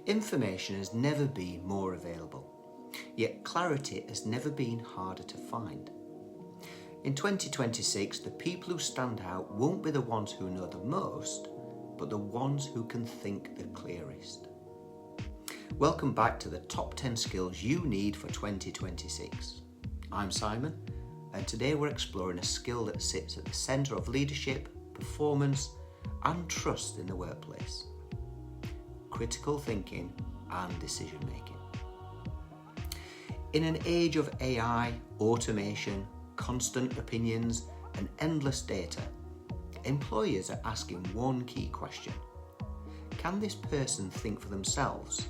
Information has never been more available, yet clarity has never been harder to find. In 2026, the people who stand out won't be the ones who know the most, but the ones who can think the clearest. Welcome back to the top 10 skills you need for 2026. I'm Simon, and today we're exploring a skill that sits at the centre of leadership, performance, and trust in the workplace: critical thinking and decision making. In an age of AI, automation, constant opinions, and endless data, employers are asking one key question: can this person think for themselves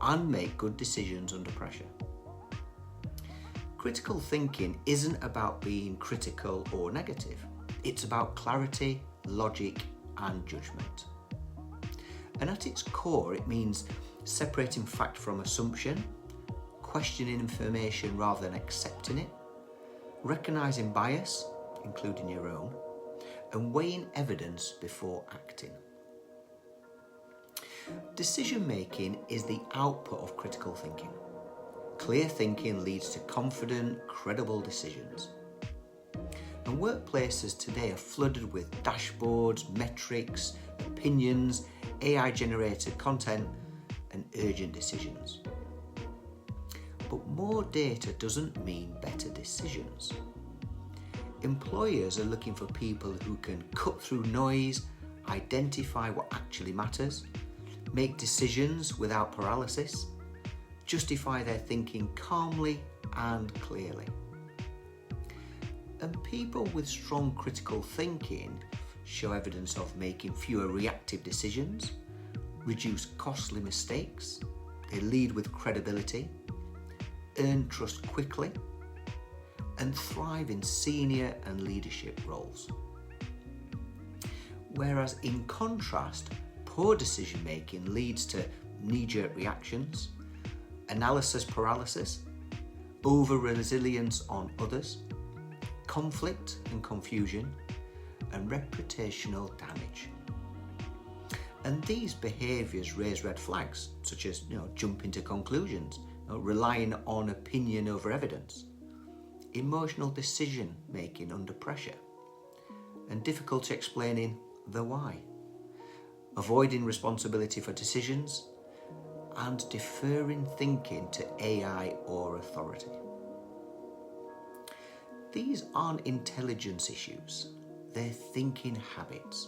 and make good decisions under pressure? Critical thinking isn't about being critical or negative. It's about clarity, logic, and judgement. And at its core, it means separating fact from assumption, questioning information rather than accepting it, recognising bias, including your own, and weighing evidence before acting. Decision making is the output of critical thinking. Clear thinking leads to confident, credible decisions. And workplaces today are flooded with dashboards, metrics, opinions, AI-generated content, and urgent decisions. But more data doesn't mean better decisions. Employers are looking for people who can cut through noise, identify what actually matters, make decisions without paralysis, justify their thinking calmly and clearly. And people with strong critical thinking show evidence of making fewer reactive decisions, reduce costly mistakes, they lead with credibility, earn trust quickly, and thrive in senior and leadership roles. Whereas in contrast, poor decision making leads to knee-jerk reactions, analysis paralysis, over-reliance on others, conflict and confusion, and reputational damage. And these behaviours raise red flags, such as jumping to conclusions, relying on opinion over evidence, emotional decision making under pressure, and difficulty explaining the why, avoiding responsibility for decisions, and deferring thinking to AI or authority. These aren't intelligence issues, they're thinking habits.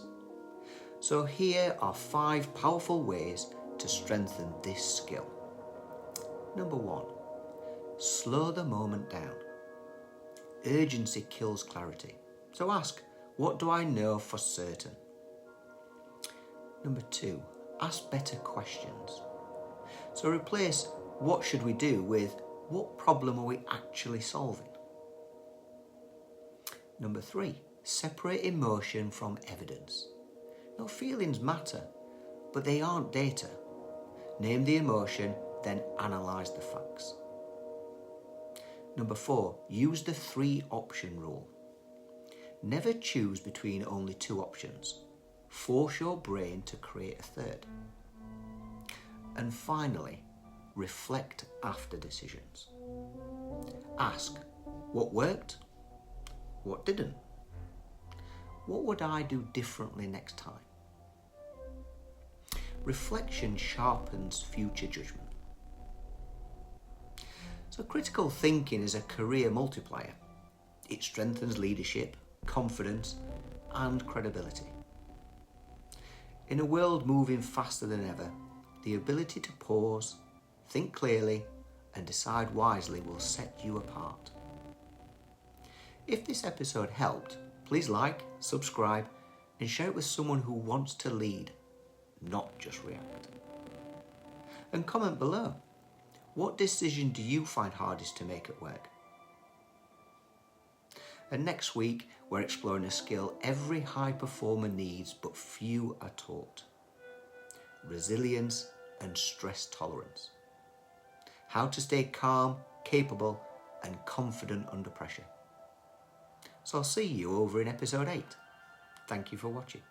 So here are 5 powerful ways to strengthen this skill. Number 1, slow the moment down. Urgency kills clarity. So ask, what do I know for certain? Number 2, ask better questions. So replace what should we do with what problem are we actually solving? Number 3, separate emotion from evidence. Now, feelings matter, but they aren't data. Name the emotion, then analyse the facts. Number 4, use the 3-option rule. Never choose between only 2 options. Force your brain to create a third. And finally, reflect after decisions. Ask, what worked? What didn't? What would I do differently next time? Reflection sharpens future judgment. So critical thinking is a career multiplier. It strengthens leadership, confidence, and credibility. In a world moving faster than ever, the ability to pause, think clearly, and decide wisely will set you apart. If this episode helped, please like, subscribe, and share it with someone who wants to lead, not just react. And comment below. What decision do you find hardest to make at work? And next week, we're exploring a skill every high performer needs, but few are taught: resilience and stress tolerance. How to stay calm, capable, and confident under pressure. So I'll see you over in episode 8. Thank you for watching.